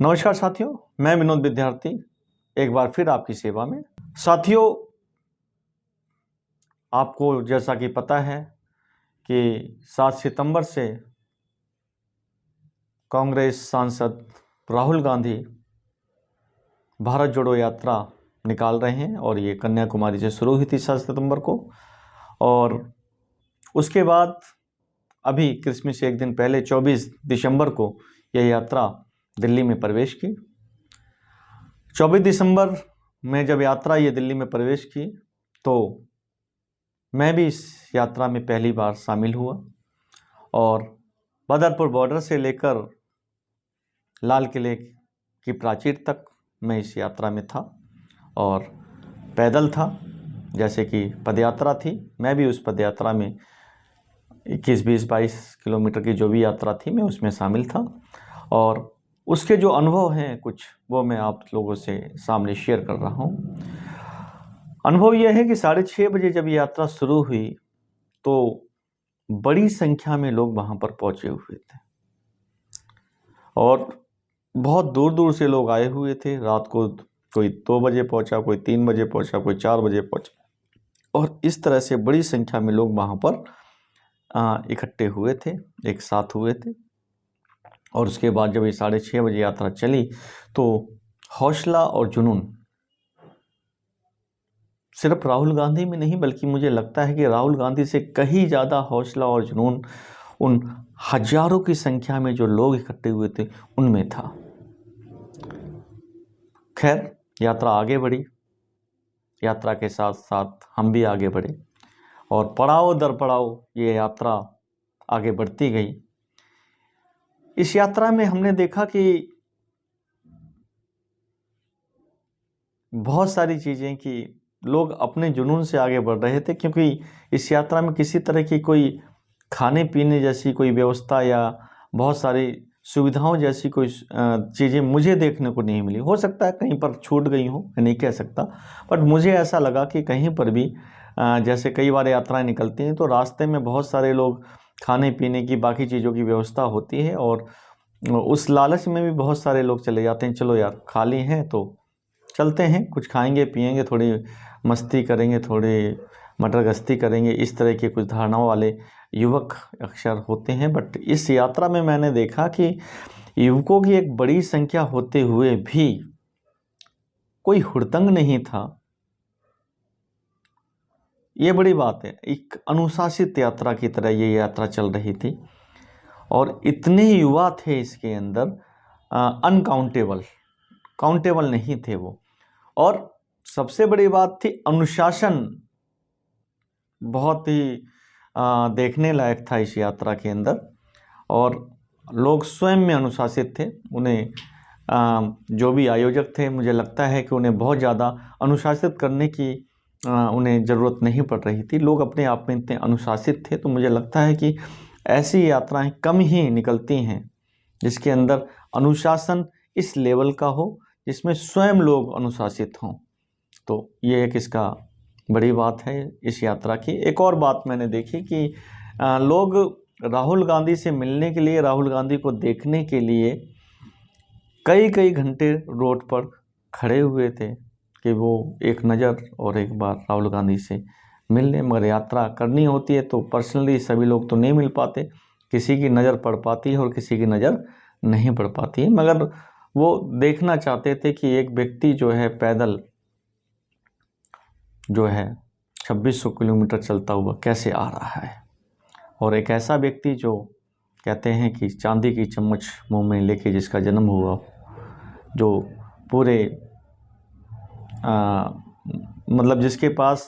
नमस्कार साथियों, मैं विनोद विद्यार्थी एक बार फिर आपकी सेवा में। साथियों, आपको जैसा कि पता है कि 7 सितंबर से कांग्रेस सांसद राहुल गांधी भारत जोड़ो यात्रा निकाल रहे हैं और ये कन्याकुमारी से शुरू हुई थी 7 सितंबर को, और उसके बाद अभी क्रिसमस से एक दिन पहले 24 दिसंबर को यह यात्रा दिल्ली में प्रवेश की। 24 दिसंबर में जब यात्रा ये दिल्ली में प्रवेश की तो मैं भी इस यात्रा में पहली बार शामिल हुआ और बदरपुर बॉर्डर से लेकर लाल किले की प्राचीर तक मैं इस यात्रा में था और पैदल था, जैसे कि पदयात्रा थी। मैं भी उस पदयात्रा में 21, 20, 22 किलोमीटर की जो भी यात्रा थी मैं उसमें शामिल था और उसके जो अनुभव हैं कुछ वो मैं आप लोगों से सामने शेयर कर रहा हूँ। अनुभव यह है कि 6:30 बजे जब यात्रा शुरू हुई तो बड़ी संख्या में लोग वहाँ पर पहुँचे हुए थे और बहुत दूर दूर से लोग आए हुए थे। रात को कोई 2 बजे पहुँचा, कोई 3 बजे पहुँचा, कोई 4 बजे पहुँचा और इस तरह से बड़ी संख्या में लोग वहाँ पर इकट्ठे हुए थे, एक साथ हुए थे। और उसके बाद जब ये 6:30 बजे यात्रा चली तो हौसला और जुनून सिर्फ राहुल गांधी में नहीं, बल्कि मुझे लगता है कि राहुल गांधी से कहीं ज़्यादा हौसला और जुनून उन हजारों की संख्या में जो लोग इकट्ठे हुए थे उनमें था। खैर, यात्रा आगे बढ़ी, यात्रा के साथ साथ हम भी आगे बढ़े और पड़ाव दर पड़ाव ये यात्रा आगे बढ़ती गई। इस यात्रा में हमने देखा कि बहुत सारी चीज़ें कि लोग अपने जुनून से आगे बढ़ रहे थे, क्योंकि इस यात्रा में किसी तरह की कोई खाने पीने जैसी कोई व्यवस्था या बहुत सारी सुविधाओं जैसी कोई चीज़ें मुझे देखने को नहीं मिली। हो सकता है कहीं पर छूट गई हो, मैं नहीं कह सकता, बट मुझे ऐसा लगा कि कहीं पर भी जैसे कई बार यात्राएं निकलती हैं तो रास्ते में बहुत सारे लोग खाने पीने की बाकी चीज़ों की व्यवस्था होती है और उस लालच में भी बहुत सारे लोग चले जाते हैं, चलो यार खाली हैं तो चलते हैं, कुछ खाएंगे पिएंगे, थोड़ी मस्ती करेंगे, थोड़ी मटर गश्ती करेंगे। इस तरह की कुछ धारणाओं वाले युवक अक्सर होते हैं। बट इस यात्रा में मैंने देखा कि युवकों की एक बड़ी संख्या होते हुए भी कोई हुड़दंग नहीं था। ये बड़ी बात है, एक अनुशासित यात्रा की तरह ये यात्रा चल रही थी और इतने युवा थे इसके अंदर, काउंटेबल नहीं थे वो। और सबसे बड़ी बात थी अनुशासन, बहुत ही देखने लायक था इस यात्रा के अंदर और लोग स्वयं में अनुशासित थे। उन्हें जो भी आयोजक थे, मुझे लगता है कि उन्हें बहुत ज़्यादा अनुशासित करने की उन्हें ज़रूरत नहीं पड़ रही थी। लोग अपने आप में इतने अनुशासित थे, तो मुझे लगता है कि ऐसी यात्राएं कम ही निकलती हैं जिसके अंदर अनुशासन इस लेवल का हो, जिसमें स्वयं लोग अनुशासित हों। तो ये एक इसका बड़ी बात है इस यात्रा की। एक और बात मैंने देखी कि लोग राहुल गांधी से मिलने के लिए, राहुल गांधी को देखने के लिए कई घंटे रोड पर खड़े हुए थे कि वो एक नज़र और एक बार राहुल गांधी से मिल लें। मगर यात्रा करनी होती है तो पर्सनली सभी लोग तो नहीं मिल पाते, किसी की नज़र पड़ पाती है और किसी की नज़र नहीं पड़ पाती है। मगर वो देखना चाहते थे कि एक व्यक्ति जो है पैदल जो है 2600 किलोमीटर चलता हुआ कैसे आ रहा है, और एक ऐसा व्यक्ति जो कहते हैं कि चांदी की चम्मच मुंह में लेके जिसका जन्म हुआ, जो पूरे मतलब जिसके पास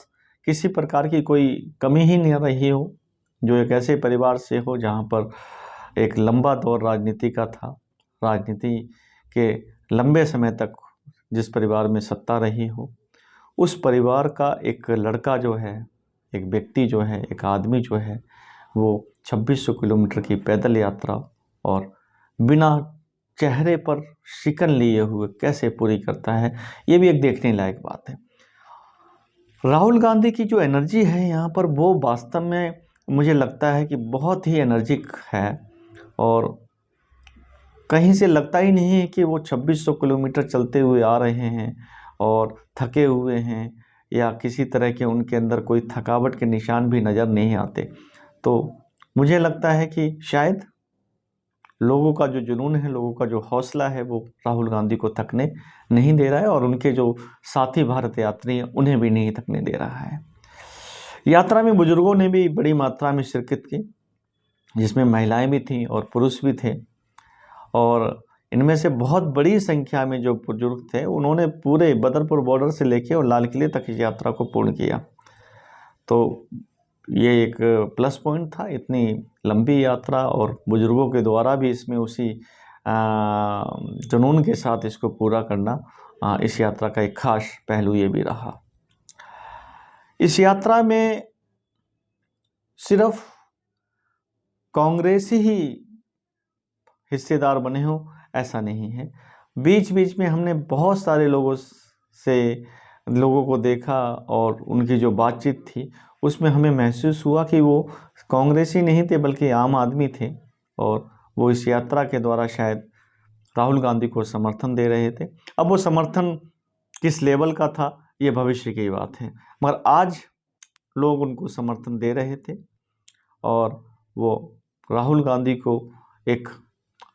किसी प्रकार की कोई कमी ही नहीं रही हो, जो एक ऐसे परिवार से हो जहाँ पर एक लंबा दौर राजनीति का था, राजनीति के लंबे समय तक जिस परिवार में सत्ता रही हो, उस परिवार का एक लड़का जो है, एक व्यक्ति जो है, एक आदमी जो है, वो 2600 किलोमीटर की पैदल यात्रा और बिना चेहरे पर शिकन लिए हुए कैसे पूरी करता है, ये भी एक देखने लायक बात है। राहुल गांधी की जो एनर्जी है यहाँ पर, वो वास्तव में मुझे लगता है कि बहुत ही एनर्जिक है और कहीं से लगता ही नहीं है कि वो 2600 किलोमीटर चलते हुए आ रहे हैं और थके हुए हैं, या किसी तरह के उनके अंदर कोई थकावट के निशान भी नज़र नहीं आते। तो मुझे लगता है कि शायद लोगों का जो जुनून है, लोगों का जो हौसला है, वो राहुल गांधी को थकने नहीं दे रहा है, और उनके जो साथी भारत यात्री हैं उन्हें भी नहीं थकने दे रहा है। यात्रा में बुजुर्गों ने भी बड़ी मात्रा में शिरकत की, जिसमें महिलाएं भी थीं और पुरुष भी थे, और इनमें से बहुत बड़ी संख्या में जो बुजुर्ग थे उन्होंने पूरे बदरपुर बॉर्डर से लेके और लाल किले तक इस यात्रा को पूर्ण किया। तो ये एक प्लस पॉइंट था, इतनी लंबी यात्रा, और बुजुर्गों के द्वारा भी इसमें उसी जुनून के साथ इसको पूरा करना इस यात्रा का एक खास पहलू ये भी रहा। इस यात्रा में सिर्फ कांग्रेस ही हिस्सेदार बने हो ऐसा नहीं है। बीच बीच में हमने बहुत सारे लोगों को देखा, और उनकी जो बातचीत थी उसमें हमें महसूस हुआ कि वो कांग्रेसी नहीं थे बल्कि आम आदमी थे, और वो इस यात्रा के द्वारा शायद राहुल गांधी को समर्थन दे रहे थे। अब वो समर्थन किस लेवल का था ये भविष्य की बात है, मगर आज लोग उनको समर्थन दे रहे थे, और वो राहुल गांधी को एक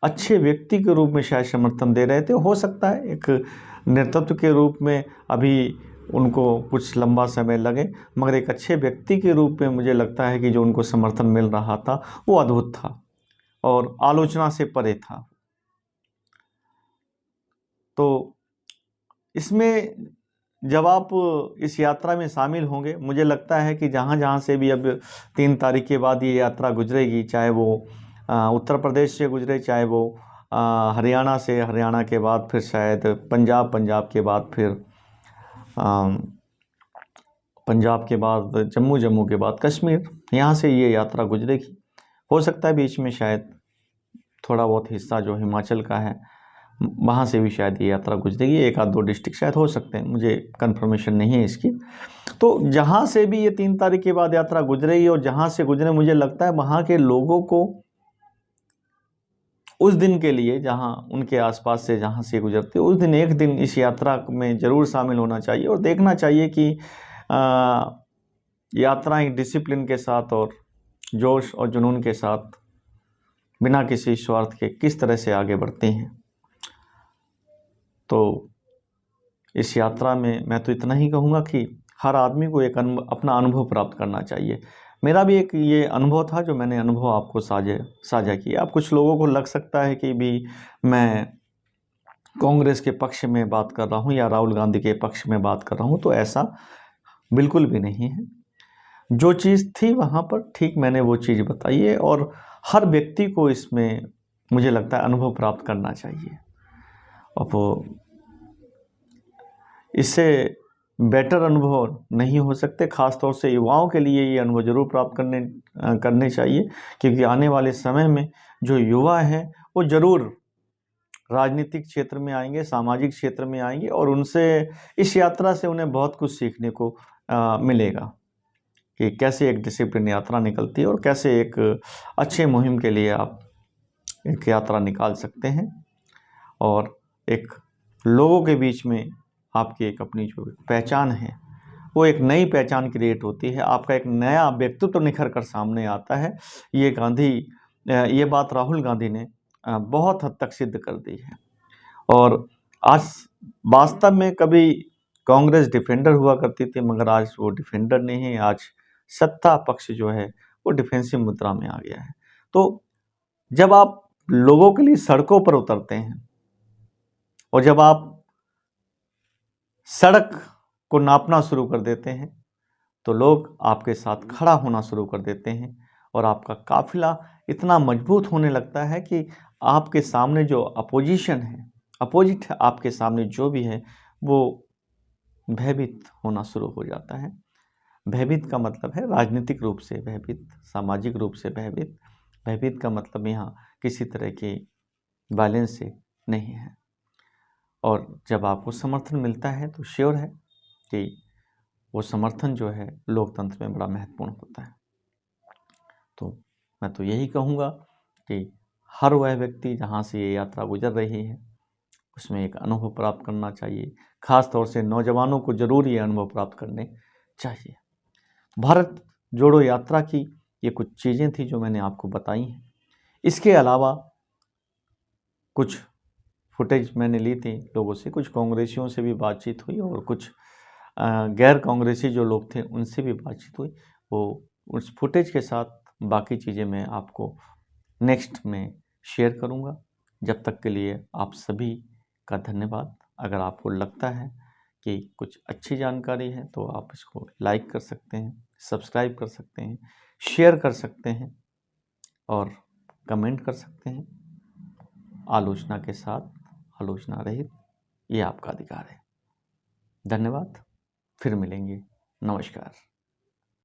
अच्छे व्यक्ति के रूप में शायद समर्थन दे रहे थे। हो सकता है एक नेतृत्व के रूप में अभी उनको कुछ लंबा समय लगे, मगर एक अच्छे व्यक्ति के रूप में मुझे लगता है कि जो उनको समर्थन मिल रहा था वो अद्भुत था और आलोचना से परे था। तो इसमें जब आप इस यात्रा में शामिल होंगे, मुझे लगता है कि जहाँ जहाँ से भी अब 3 तारीख के बाद ये यात्रा गुजरेगी, चाहे वो उत्तर प्रदेश से गुजरे, चाहे वो हरियाणा से, हरियाणा के बाद फिर शायद पंजाब, पंजाब के बाद फिर पंजाब के बाद जम्मू, जम्मू के बाद कश्मीर, यहाँ से ये यात्रा गुजरेगी। हो सकता है बीच में शायद थोड़ा बहुत हिस्सा जो हिमाचल का है वहाँ से भी शायद ये यात्रा गुजरेगी, 1 आध 2 डिस्ट्रिक्ट शायद हो सकते हैं, मुझे कंफर्मेशन नहीं है इसकी। तो जहाँ से भी ये 3 तारीख के बाद यात्रा गुजरेगी और जहाँ से गुजरे, मुझे लगता है वहाँ के लोगों को उस दिन के लिए, जहाँ उनके आसपास से जहाँ से गुजरते उस दिन एक दिन इस यात्रा में ज़रूर शामिल होना चाहिए और देखना चाहिए कि यात्राएं डिसिप्लिन के साथ और जोश और जुनून के साथ बिना किसी स्वार्थ के किस तरह से आगे बढ़ती हैं। तो इस यात्रा में मैं तो इतना ही कहूँगा कि हर आदमी को एक अपना अनुभव प्राप्त करना चाहिए। मेरा भी एक ये अनुभव था जो मैंने अनुभव आपको साझा किया। अब कुछ लोगों को लग सकता है कि भी मैं कांग्रेस के पक्ष में बात कर रहा हूँ या राहुल गांधी के पक्ष में बात कर रहा हूँ, तो ऐसा बिल्कुल भी नहीं है। जो चीज़ थी वहाँ पर ठीक मैंने वो चीज़ बताई है, और हर व्यक्ति को इसमें मुझे लगता है अनुभव प्राप्त करना चाहिए। अब इससे बेटर अनुभव नहीं हो सकते, ख़ास तौर से युवाओं के लिए ये अनुभव ज़रूर प्राप्त करने चाहिए, क्योंकि आने वाले समय में जो युवा हैं वो ज़रूर राजनीतिक क्षेत्र में आएंगे, सामाजिक क्षेत्र में आएंगे, और उनसे इस यात्रा से उन्हें बहुत कुछ सीखने को मिलेगा कि कैसे एक डिसिप्लिन यात्रा निकलती है और कैसे एक अच्छे मुहिम के लिए आप एक यात्रा निकाल सकते हैं, और एक लोगों के बीच में आपकी एक अपनी जो पहचान है वो एक नई पहचान क्रिएट होती है, आपका एक नया व्यक्तित्व निखर कर सामने आता है। ये बात राहुल गांधी ने बहुत हद तक सिद्ध कर दी है। और आज वास्तव में कभी कांग्रेस डिफेंडर हुआ करती थी, मगर आज वो डिफेंडर नहीं है, आज सत्ता पक्ष जो है वो डिफेंसिव मुद्रा में आ गया है। तो जब आप लोगों के लिए सड़कों पर उतरते हैं और जब आप सड़क को नापना शुरू कर देते हैं, तो लोग आपके साथ खड़ा होना शुरू कर देते हैं, और आपका काफिला इतना मजबूत होने लगता है कि आपके सामने जो अपोजिशन है, अपोजिट आपके सामने जो भी है, वो भयभीत होना शुरू हो जाता है। भयभीत का मतलब है राजनीतिक रूप से भयभीत, सामाजिक रूप से भयभीत। भयभीत का मतलब यहाँ किसी तरह की वायलेंस से नहीं है। और जब आपको समर्थन मिलता है तो श्योर है कि वो समर्थन जो है लोकतंत्र में बड़ा महत्वपूर्ण होता है। तो मैं तो यही कहूँगा कि हर वह व्यक्ति जहाँ से ये यात्रा गुजर रही है उसमें एक अनुभव प्राप्त करना चाहिए। खास तौर से नौजवानों को जरूर ये अनुभव प्राप्त करने चाहिए। भारत जोड़ो यात्रा की ये कुछ चीज़ें थी जो मैंने आपको बताई हैं। इसके अलावा कुछ फुटेज मैंने ली थी लोगों से, कुछ कांग्रेसियों से भी बातचीत हुई और कुछ गैर कांग्रेसी जो लोग थे उनसे भी बातचीत हुई। वो उस फुटेज के साथ बाकी चीज़ें मैं आपको नेक्स्ट में शेयर करूँगा। जब तक के लिए आप सभी का धन्यवाद। अगर आपको लगता है कि कुछ अच्छी जानकारी है तो आप इसको लाइक कर सकते हैं, सब्सक्राइब कर सकते हैं, शेयर कर सकते हैं और कमेंट कर सकते हैं। आलोचना के साथ, आलोचना रहित, ये आपका अधिकार है। धन्यवाद। फिर मिलेंगे। नमस्कार।